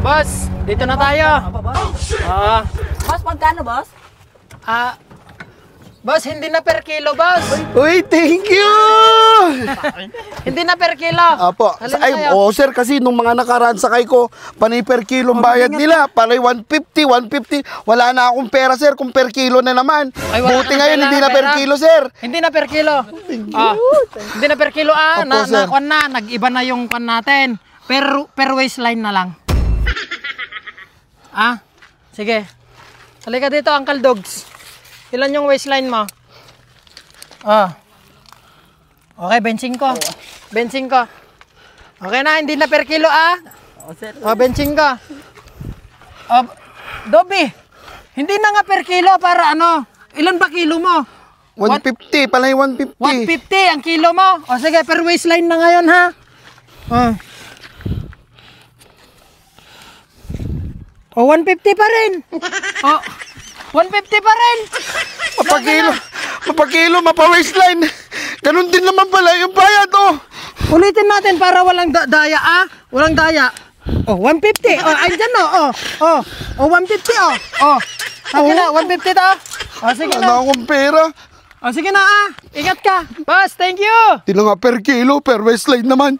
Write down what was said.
Boss, dito na tayo. Boss, magkano, boss? Boss, hindi na per kilo, boss. Uy, thank you! Hindi na per kilo. Apo. Ay, sir, kasi nung mga nakaraan sakay ko, panay per kilo bayad nila. Panay 150, 150. Wala na akong pera, sir, kung per kilo na naman. Ay, wala Buti kang ngayon, hindi na per pera. kilo, sir. Hindi na per kilo. Hindi na per kilo. Opo, sir. Nag-iba na yung kwan natin. Per waistline na lang. Sige. Halika dito, Uncle Dogs. Ilan yung waistline mo? Okay, benching ko. Benching ko. Okay na, hindi na per kilo, benching ko. Dobby, hindi na nga per kilo para ano? Ilan ba kilo mo? 150, panay 150. 150 ang kilo mo. O sige, per waistline na ngayon, ha? 150 pa rin. 150 pa rin. Mapakilo, mapa-waistline. Ganun din naman pala yung bayad, Ulitin natin para walang daya, Walang daya. 150. Andyan, 150, Sige na, 150 to. Sige na. Wala akong pera. Sige na, Ingat ka. Boss, thank you. Di na nga per kilo, per waistline naman.